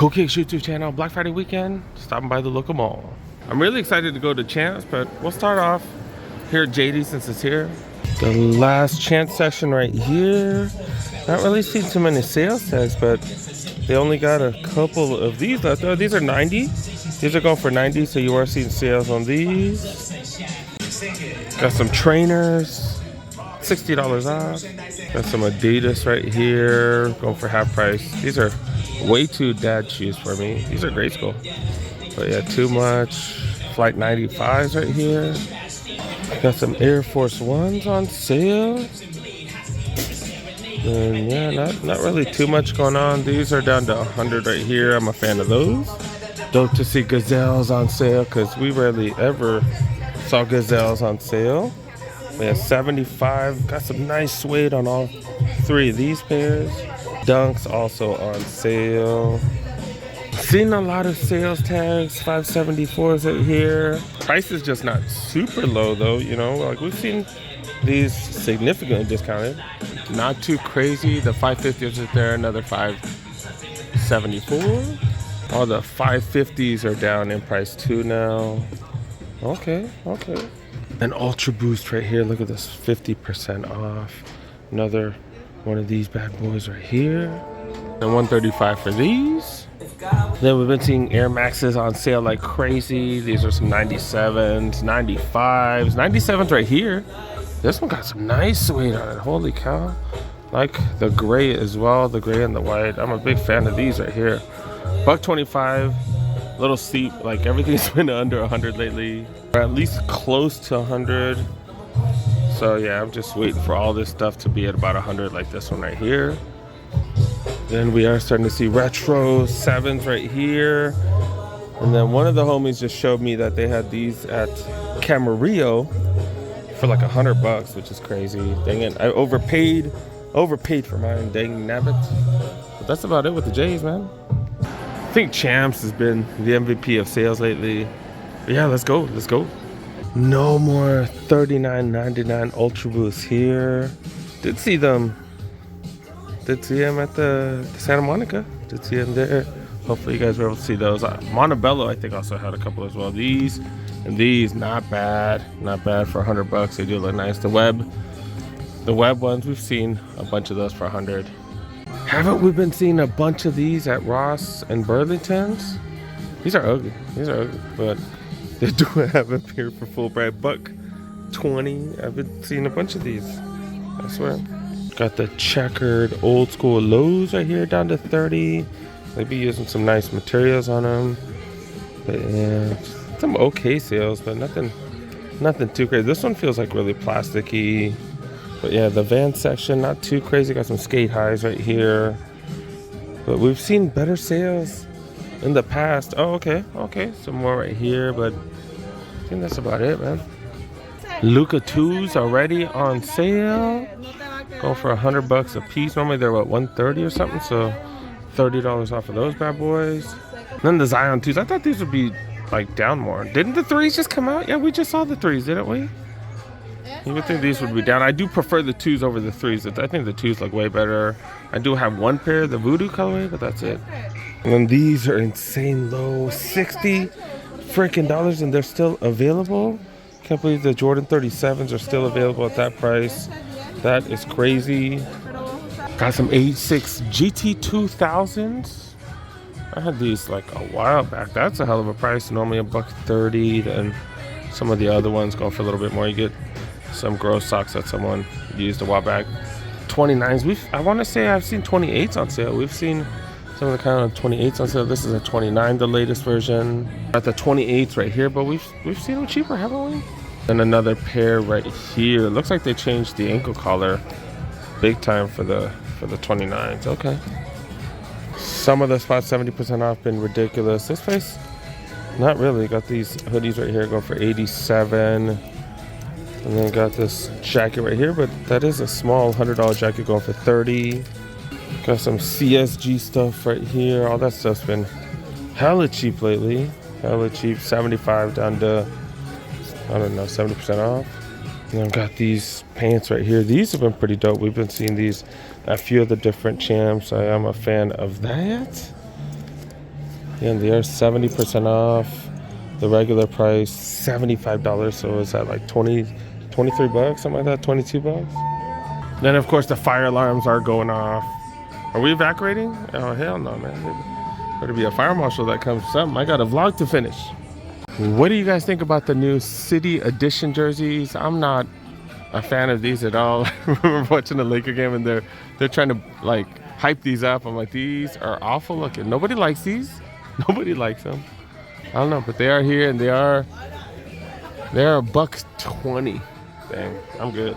Cool Kicks YouTube channel. Black Friday weekend, stopping by the local mall. I'm really excited to go to Champs, but we'll start off here at JD since it's here. The last Champs section right here. Not really seeing too many sales tags, but they only got a couple of these left. Oh, these are 90. These are going for 90, so you are seeing sales on these. Got some trainers, $60 off. Got some Adidas right here, going for half price. These are way too dad shoes for me. These are grade school. But yeah, too much. Flight 95s right here. Got some Air Force Ones on sale. And yeah, not really too much going on. These are down to 100 right here. I'm a fan of those. Dope to see Gazelles on sale because we rarely ever saw Gazelles on sale. We have 75. Got some nice suede on all three of these pairs. Dunks also on sale. Seen a lot of sales tags, 574s right here. Price is just not super low though, you know, like we've seen these significantly discounted. Not too crazy. The 550s are there, another 574. All the 550s are down in price too now. Okay. An Ultra Boost right here. Look at this, 50% off. Another one of these bad boys right here. And 135 for these. Then we've been seeing Air Maxes on sale like crazy. These are some 97s, 95s, 97s right here. This one got some nice suede on it. Holy cow. Like the gray as well, the gray and the white. I'm a big fan of these right here. $125, a little steep. Like everything's been under 100 lately, or at least close to 100. So yeah, I'm just waiting for all this stuff to be at about 100, like this one right here. Then we are starting to see retro 7s right here. And then one of the homies just showed me that they had these at Camarillo for like $100, which is crazy. Dang it, I overpaid for mine, dang nabbit. But that's about it with the J's, man. I think Champs has been the MVP of sales lately. But yeah, let's go. No more $39.99 Ultra Boosts here. Did see them at the Santa Monica. Did see them there. Hopefully you guys were able to see those. Montebello, I think, also had a couple as well. These and these, not bad for $100. They do look nice. The web ones, we've seen a bunch of those for 100. Haven't we been seeing a bunch of these at Ross and Burlington's? These are ugly, but they do have them here for full price. $120. I've been seeing a bunch of these, I swear. Got the checkered old school Lows right here down to 30. They be using some nice materials on them. But yeah, some okay sales, but nothing too crazy. This one feels like really plasticky. But yeah, the Vans section, not too crazy. Got some skate highs right here. But we've seen better sales in the past. Oh, okay. Some more right here, but I think that's about it, man. Luca 2s already on sale. Going for $100 a piece. Normally they're what, 130 or something, so $30 off of those bad boys. And then the Zion 2s. I thought these would be like down more. Didn't the 3s just come out? Yeah, we just saw the 3s, didn't we? You would think these would be down. I do prefer the 2s over the 3s. I think the 2s look way better. I do have one pair, the Voodoo colorway, but that's it. And then these are insane low, $60 freaking dollars, and they're still available. Can't believe the Jordan 37s are still available at that price. That is crazy. Got some 86 GT 2000s. I had these like a while back. That's a hell of a price. Normally $130. Then some of the other ones go for a little bit more. You get some gross socks that someone used a while back. 29s. I want to say I've seen 28s on sale. We've seen some of the kind of 28s on sale. This is a 29, the latest version. Got the 28s right here, but we've seen them cheaper, haven't we? And another pair right here. Looks like they changed the ankle collar big time for the 29s. Okay. Some of the spots 70% off been ridiculous. This place, not really. Got these hoodies right here, go for 87. And then got this jacket right here, but that is a small $100 jacket going for 30. Got some CSG stuff right here. All that stuff's been hella cheap lately. Hella cheap, 75 down to, I don't know, 70% off. And I've got these pants right here. These have been pretty dope. We've been seeing these at a few of the different Champs. I am a fan of that. Yeah, and they are 70% off. The regular price $75. So is that like 23 bucks, something like that, 22 bucks? Then of course the fire alarms are going off. Are we evacuating? Oh hell no, man. Better be a fire marshal that comes. Something. I got a vlog to finish. What do you guys think about the new City Edition jerseys? I'm not a fan of these at all. I remember watching the Laker game and they're trying to like hype these up. I'm like, these are awful looking. Nobody likes these. Nobody likes them. I don't know, but they are here and they're $1.20. Dang, I'm good.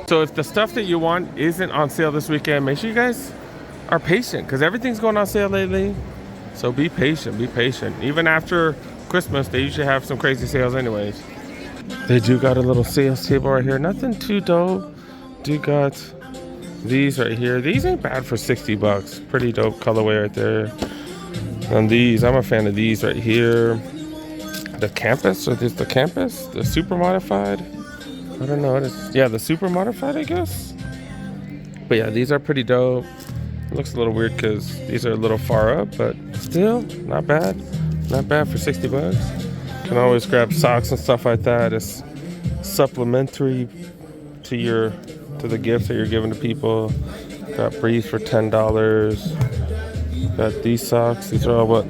So if the stuff that you want isn't on sale this weekend, make sure you guys are patient because everything's going on sale lately. So be patient, be patient. Even after Christmas, they usually have some crazy sales anyways. They do got a little sales table right here. Nothing too dope. Do got these right here. These ain't bad for 60 bucks. Pretty dope colorway right there. And these, I'm a fan of these right here. The Campus, or this the Campus? The super modified? I don't know. Yeah, the super modified, I guess. But yeah, these are pretty dope. It looks a little weird because these are a little far up, but still not bad. Not bad for 60 bucks. Can always grab socks and stuff like that. It's supplementary to the gifts that you're giving to people. Got briefs for $10. Got these socks. These are all what?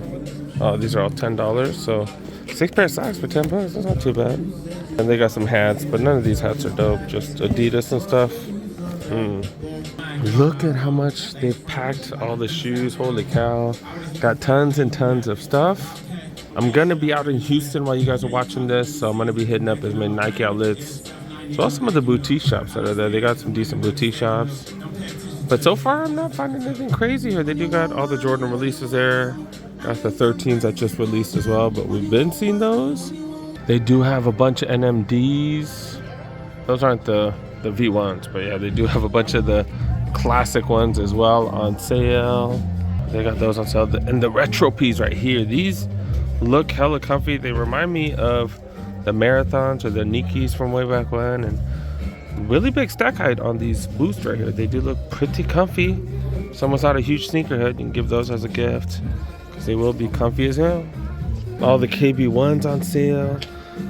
Oh, these are all $10. So 6 pair of socks for 10 bucks. That's not too bad. And they got some hats, but none of these hats are dope. Just Adidas and stuff. Look at how much they've packed all the shoes. Holy cow. Got tons and tons of stuff. I'm gonna be out in Houston while you guys are watching this, so I'm gonna be hitting up as many Nike outlets. So some of the boutique shops that are there. They got some decent boutique shops. But so far I'm not finding anything crazy here. They do got all the Jordan releases there. Got the 13s that just released as well, but we've been seeing those. They do have a bunch of NMDs. Those aren't the V1s, but yeah, they do have a bunch of the classic ones as well on sale. They got those on sale. And the retro Ps right here, these look hella comfy. They remind me of the Marathons or the Nikes from way back when. And really big stack height on these boots right here. They do look pretty comfy. If someone's not a huge sneakerhead, you can give those as a gift because they will be comfy as hell. All the KB1s on sale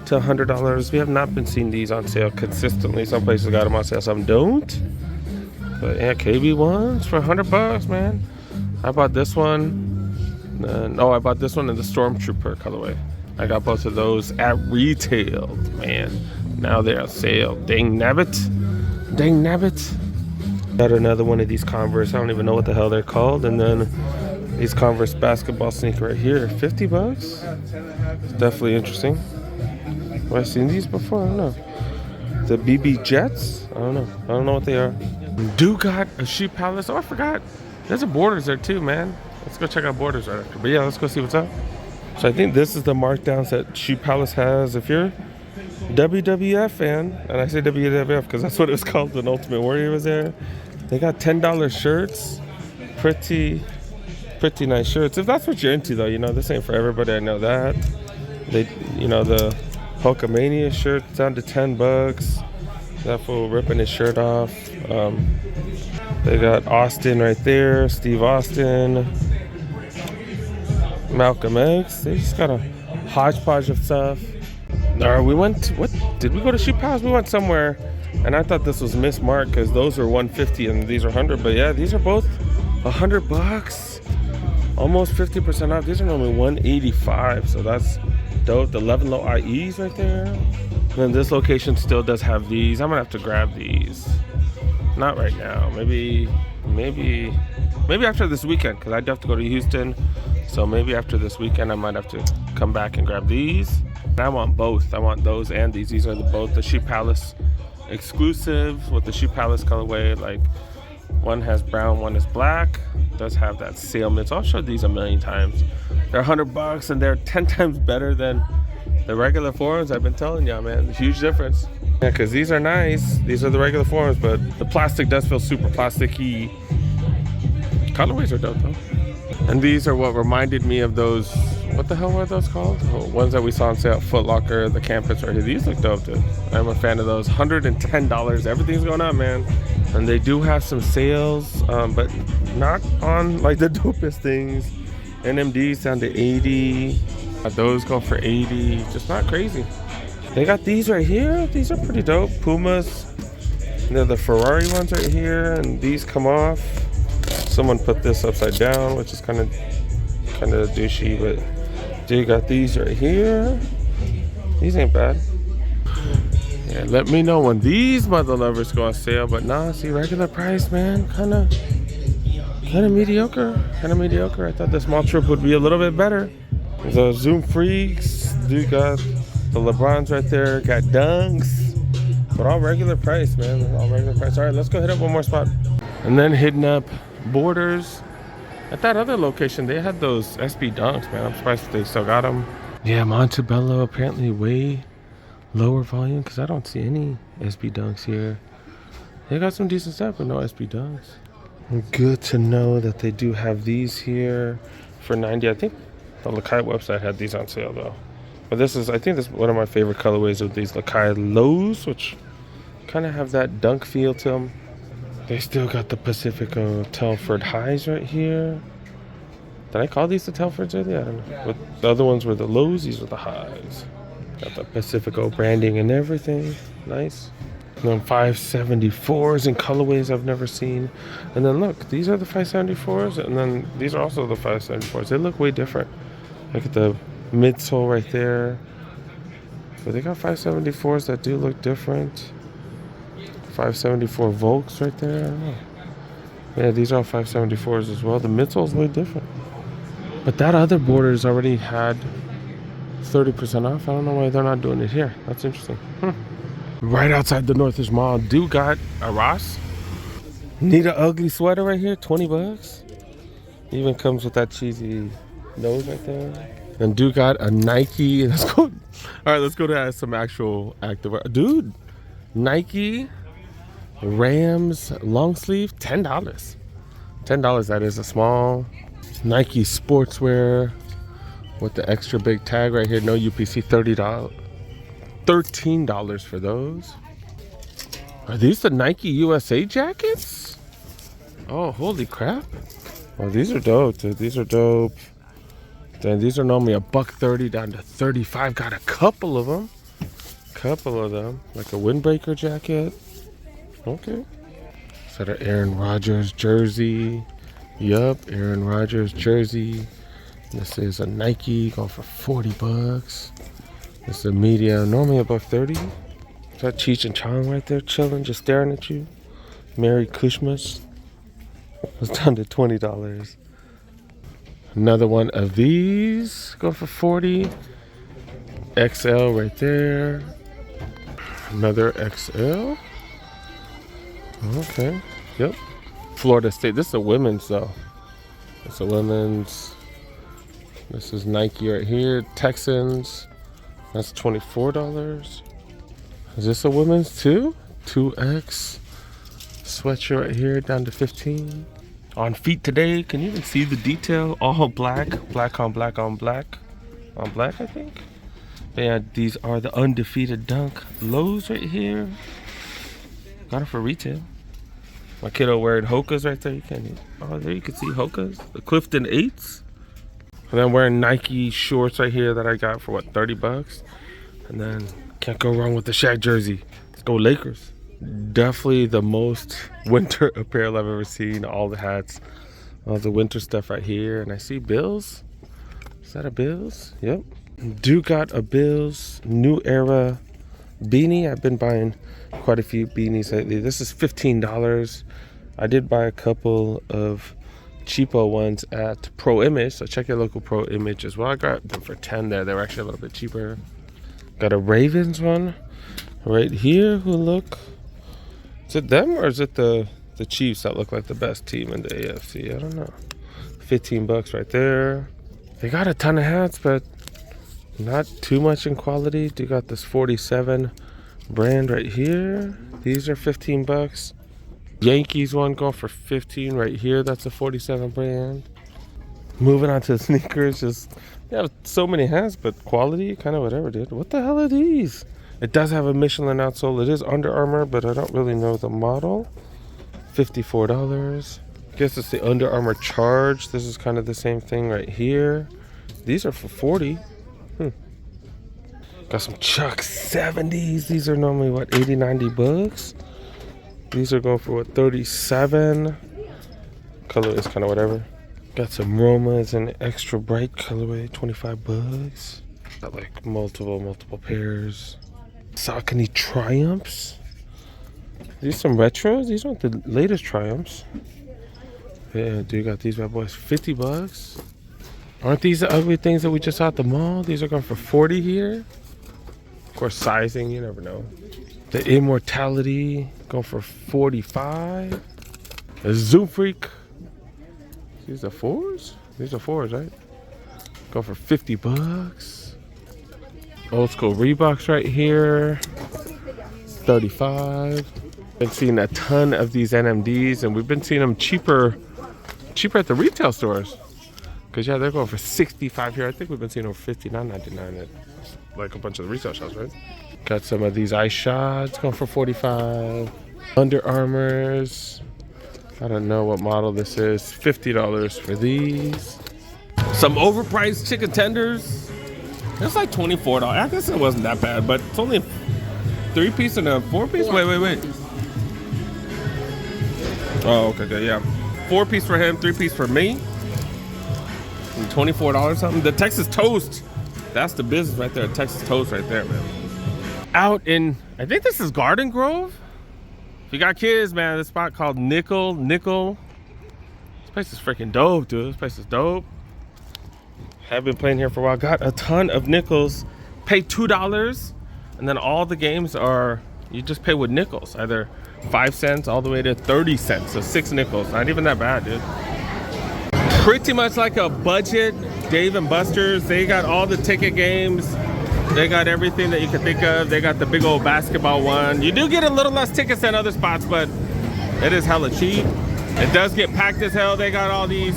to $100. We have not been seeing these on sale consistently. Some places got them on sale, some don't. But yeah, KB1s for $100, man. I bought this one. I bought this one in the Stormtrooper colorway. I got both of those at retail, man. Now they're on sale. Dang nabbit. Dang nabbit. Got another one of these Converse. I don't even know what the hell they're called. And then these Converse basketball sneaker right here. 50 bucks. It's definitely interesting. Have I seen these before? I don't know. The BB Jets? I don't know. I don't know what they are. Do got a Shoe Palace. Oh, I forgot. There's a Borders there too, man. Let's go check out Borders right after. But yeah, let's go see what's up. So I think this is the markdowns that Shoe Palace has. If you're a WWF fan, and I say WWF because that's what it was called when Ultimate Warrior was there. They got $10 shirts. Pretty nice shirts. If that's what you're into though, you know, this ain't for everybody, I know that. They, you know, the Hulkamania shirt down to 10 bucks. That fool ripping his shirt off. They got Austin right there, Steve Austin, Malcolm X. They just got a hodgepodge of stuff. We went to, what did we go to Shoe Palace? We went somewhere, and I thought this was mismarked because those are 150 and these are 100. But yeah, these are both 100 bucks, almost 50% off. These are normally 185, so that's dope. The 11 low IEs right there. And then this location still does have these. I'm gonna have to grab these. Not right now. Maybe after this weekend, because I'd have to go to Houston. So maybe after this weekend, I might have to come back and grab these. And I want both. I want those and these. These are both the Shoe Palace exclusives with the Shoe Palace colorway. Like one has brown, one is black. It does have that sale mid. So I'll show these a million times. They're 100 bucks and they're 10 times better than the regular forums. I've been telling y'all, man, huge difference. Yeah, because these are nice. These are the regular forms, but the plastic does feel super plasticky. Colorways are dope though. And these are what reminded me of those, what the hell were those called? Oh, ones that we saw on sale at Foot Locker, the Campus right here. These look dope too. I'm a fan of those. $110. Everything's going up, man. And they do have some sales, but not on like the dopest things. NMDs down to 80. Those go for 80. Just not crazy. They got these right here. These are pretty dope. Pumas. They're the Ferrari ones right here, and these come off. Someone put this upside down, which is kind of douchey, but they got these right here. These ain't bad. Yeah, let me know when these mother lovers go on sale. But nah, see, regular price, man, kind of mediocre. I thought the small trip would be a little bit better. The Zoom Freaks, dude, got the LeBrons right there, got Dunks. But all regular price, man. All regular price. All right, let's go hit up one more spot. And then hitting up Borders. At that other location, they had those SB Dunks, man. I'm surprised they still got them. Yeah, Montebello apparently way lower volume because I don't see any SB Dunks here. They got some decent stuff, but no SB Dunks. Good to know that they do have these here for 90. I think the Lakai website had these on sale though. But I think this is one of my favorite colorways of these Lakai lows, which kind of have that dunk feel to them. They still got the Pacifico Telford highs right here. Did I call these the Telfords earlier? I don't know. But the other ones were the lows, these were the highs. Got the Pacifico branding and everything. Nice. And then 574s and colorways I've never seen. And then look, these are the 574s, and then these are also the 574s. They look way different. Look at the midsole right there. But they got 574s that do look different. 574 Volks right there. I don't know. Yeah, these are 574s as well. The midsole's way different. But that other Borders already had 30% off. I don't know why they're not doing it here. That's interesting. Right outside the Northridge Mall. Do got a Ross. Need an ugly sweater right here. 20 bucks. Even comes with that cheesy nose right there. And do got a Nike. Let's go. All right, let's go to some actual active. Dude, Nike Rams long sleeve, $10. $10, that is a small Nike sportswear with the extra big tag right here. No UPC, $30. $13 for those. Are these the Nike USA jackets? Oh, holy crap. Oh, these are dope, dude. These are dope. Then these are normally $130 down to $35. Got a couple of them. Like a windbreaker jacket. Okay. Is that an Aaron Rodgers jersey? Yup, Aaron Rodgers jersey. This is a Nike going for 40 bucks. This is a media, normally $130. Is that Cheech and Chong right there chilling, just staring at you? Merry Christmas. It's down to $20. Another one of these go for 40. XL right there. Another XL. Okay. Yep. Florida State. This is a women's though. It's a women's. This is Nike right here. Texans. That's $24. Is this a women's too? 2X. Sweatshirt right here down to 15. On feet today. Can you even see the detail? All black. Black on black on black. On black, I think. And these are the undefeated dunk lows right here. Got it for retail. My kiddo wearing Hoka's right there. You can't. Oh, there you can see Hoka's. The Clifton 8s. And then wearing Nike shorts right here that I got for what, 30 bucks. And then can't go wrong with the Shaq jersey. Let's go Lakers. Definitely the most winter apparel I've ever seen. All the hats, all the winter stuff right here. And I see Bills. Is that a Bills? Yep. Do got a Bills New Era beanie. I've been buying quite a few beanies lately. This is $15. I did buy a couple of cheapo ones at Pro Image, so check your local Pro Image as well. I got them for 10 there. They were actually a little bit cheaper. Got a Ravens one right here who look, is it them or is it the Chiefs that look like the best team in the AFC? I don't know. 15 bucks right there. They got a ton of hats, but not too much in quality. They got this 47 brand right here. These are 15 bucks. Yankees one going for 15 right here. That's a 47 brand. Moving on to sneakers. Just, they have so many hats, but quality, kind of whatever, dude. What the hell are these? It does have a Michelin outsole. It is Under Armour, but I don't really know the model. $54. I guess it's the Under Armour Charge. This is kind of the same thing right here. These are for 40. Got some Chuck 70s. These are normally what, 80, 90 bucks. These are going for what, 37. Color is kind of whatever. Got some Romas in extra bright colorway, 25 bucks. Got like multiple pairs. Saucony Triumphs. These some retros. These aren't the latest Triumphs. Yeah, dude, got these bad boys, 50 bucks. Aren't these the ugly things that we just saw at the mall? These are going for 40 here. Of course, sizing, you never know. The Immortality going for 45. A Zoom Freak. These are 4s? These are 4s, right? Go for 50 bucks. Old school Reeboks right here. 35. Been seeing a ton of these NMDs, and we've been seeing them cheaper at the retail stores. Cause yeah, they're going for 65 here. I think we've been seeing over 59.99 at like a bunch of the retail shops, right? Got some of these ice shots going for 45. Under Armours. I don't know what model this is. $50 for these. Some overpriced chicken tenders. It's like $24. I guess it wasn't that bad, but it's only a 3-piece and a 4-piece. Wait. Oh, okay, yeah. 4-piece for him, 3-piece for me. And $24 something. The Texas Toast. That's the business right there. Texas Toast right there, man. Out in, I think this is Garden Grove. If you got kids, man, this spot called Nickel. This place is freaking dope, dude. This place is dope. Have been playing here for a while. Got a ton of nickels. Pay $2, and then all the games are, you just pay with nickels. Either 5 cents all the way to 30 cents. So 6 nickels. Not even that bad, dude. Pretty much like a budget Dave & Buster's. They got all the ticket games. They got everything that you can think of. They got the big old basketball one. You do get a little less tickets than other spots, but it is hella cheap. It does get packed as hell. They got all these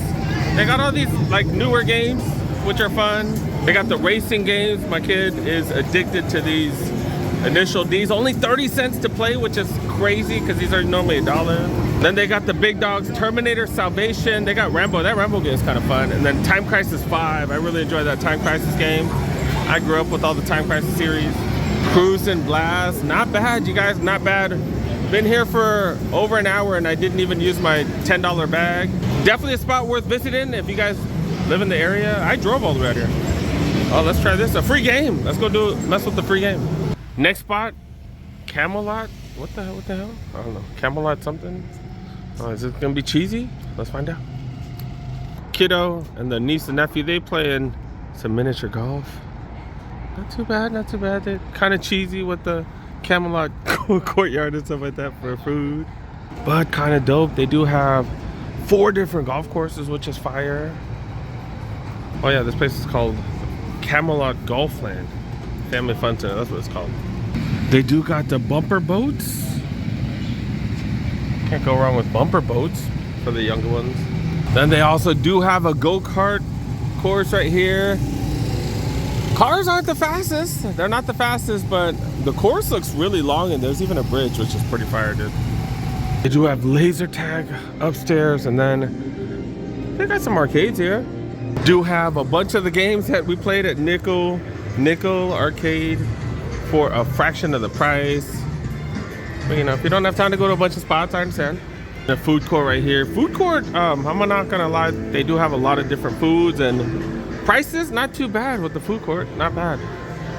like newer games, which are fun. They got the racing games. My kid is addicted to these Initial D's. Only 30 cents to play, which is crazy because these are normally $1. Then they got the big dogs, Terminator Salvation. They got Rambo. That Rambo game is kind of fun. And then Time Crisis 5. I really enjoy that Time Crisis game. I grew up with all the Time Crisis series. Cruise and Blast. Not bad, you guys. Not bad. Been here for over an hour and I didn't even use my $10 bag. Definitely a spot worth visiting if you guys live in the area. I drove all the way out here. Oh, let's try this. A free game. Let's go mess with the free game. Next spot, Camelot. What the hell? I don't know. Camelot something. Oh, is it gonna be cheesy? Let's find out. Kiddo and the niece and nephew, they playing some miniature golf. Not too bad. They're kind of cheesy with the Camelot courtyard and stuff like that for food, but kind of dope. They do have 4 different golf courses, which is fire. Oh yeah, this place is called Camelot Golfland. Family Fun Center, that's what it's called. They do got the bumper boats. Can't go wrong with bumper boats for the younger ones. Then they also do have a go-kart course right here. Cars aren't the fastest. They're not the fastest, but the course looks really long and there's even a bridge, which is pretty fire, dude. They do have laser tag upstairs, and then they got some arcades here. Do have a bunch of the games that we played at Nickel Arcade for a fraction of the price. But you know, if you don't have time to go to a bunch of spots, I understand. The food court right here. Food court, I'm not gonna lie, they do have a lot of different foods and prices not too bad with the food court, not bad.